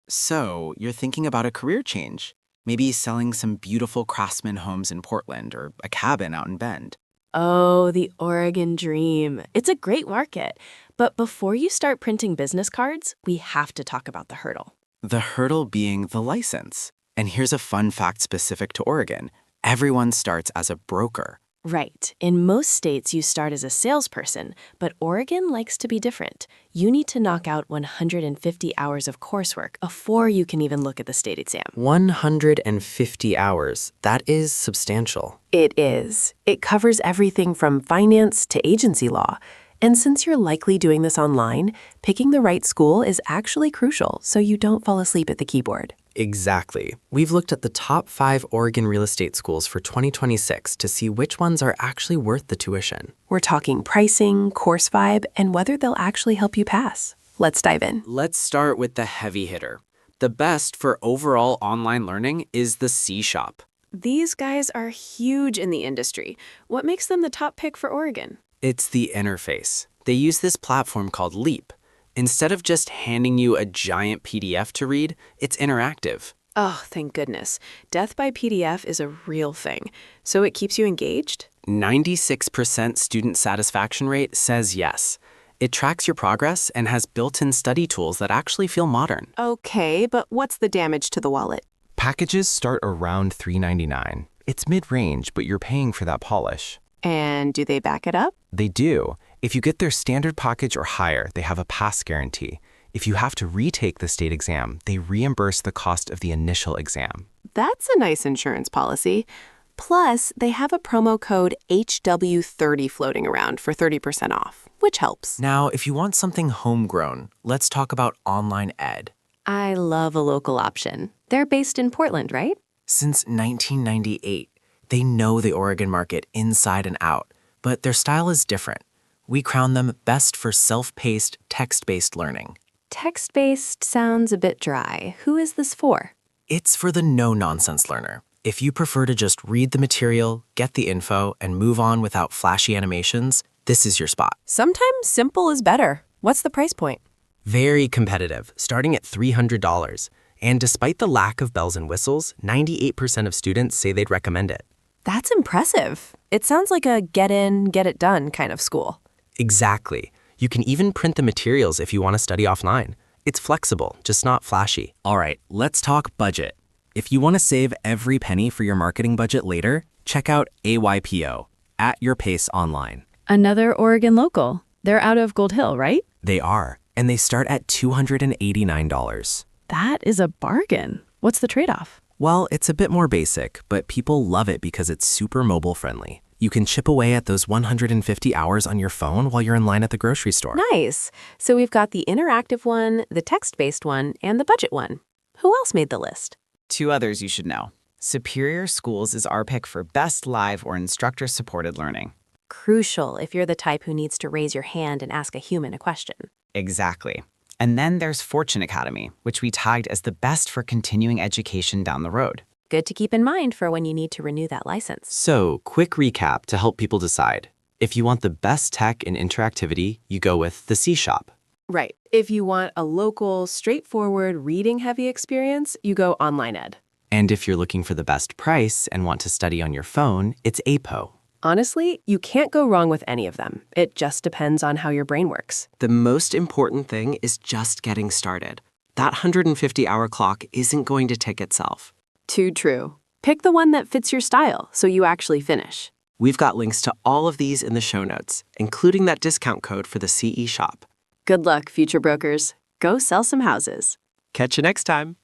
So, you're thinking about a career change, maybe selling some beautiful craftsman homes in Portland or a cabin out in Bend. Oh, the Oregon dream. It's a great market. But before you start printing business cards, we have to talk about the hurdle. The hurdle being the license. And here's a fun fact specific to Oregon. Everyone starts as a broker. Right. In most states, you start as a salesperson, but Oregon likes to be different. You need to knock out 150 hours of coursework before you can even look at the state exam. 150 hours. That is substantial. It is. It covers everything from finance to agency law. And since you're likely doing this online, picking the right school is actually crucial so you don't fall asleep at the keyboard. Exactly. We've looked at the top 5 Oregon real estate schools for 2026 to see which ones are actually worth the tuition. We're talking pricing, course vibe, and whether they'll actually help you pass. Let's dive in. Let's start with the heavy hitter. The best for overall online learning is the C Shop. These guys are huge in the industry. What makes them the top pick for Oregon? It's the interface. They use this platform called Leap. Instead of just handing you a giant PDF to read, it's interactive. Oh, thank goodness. Death by PDF is a real thing. So it keeps you engaged? 96% student satisfaction rate says yes. It tracks your progress and has built-in study tools that actually feel modern. Okay, but what's the damage to the wallet? Packages start around $3.99. It's mid-range, but you're paying for that polish. And do they back it up? They do. If you get their standard package or higher, they have a pass guarantee. If you have to retake the state exam, they reimburse the cost of the initial exam. That's a nice insurance policy. Plus, they have a promo code HW30 floating around for 30% off, which helps. Now, if you want something homegrown, let's talk about online ed. I love a local option. They're based in Portland, right? Since 1998, they know the Oregon market inside and out, but their style is different. We crown them best for self-paced, text-based learning. Text-based sounds a bit dry. Who is this for? It's for the no-nonsense learner. If you prefer to just read the material, get the info, and move on without flashy animations, this is your spot. Sometimes simple is better. What's the price point? Very competitive, starting at $300. And despite the lack of bells and whistles, 98% of students say they'd recommend it. That's impressive. It sounds like a get in, get it done kind of school. Exactly. You can even print the materials if you want to study offline. It's flexible, just not flashy. All right, let's talk budget. If you want to save every penny for your marketing budget later, check out AYPO, At Your Pace Online. Another Oregon local. They're out of Gold Hill, right? They are, and they start at $289. That is a bargain. What's the trade-off? Well, it's a bit more basic, but people love it because it's super mobile friendly. You can chip away at those 150 hours on your phone while you're in line at the grocery store. Nice. So we've got the interactive one, the text-based one, and the budget one. Who else made the list? 2 others you should know. Superior Schools is our pick for best live or instructor-supported learning. Crucial if you're the type who needs to raise your hand and ask a human a question. Exactly. And then there's Fortune Academy, which we tagged as the best for continuing education down the road. Good to keep in mind for when you need to renew that license. So, quick recap to help people decide. If you want the best tech and interactivity, you go with the C Shop. Right. If you want a local, straightforward, reading-heavy experience, you go online ed. And if you're looking for the best price and want to study on your phone, it's APO. Honestly, you can't go wrong with any of them. It just depends on how your brain works. The most important thing is just getting started. That 150-hour clock isn't going to tick itself. Too true. Pick the one that fits your style so you actually finish. We've got links to all of these in the show notes, including that discount code for the CE Shop. Good luck, future brokers. Go sell some houses. Catch you next time.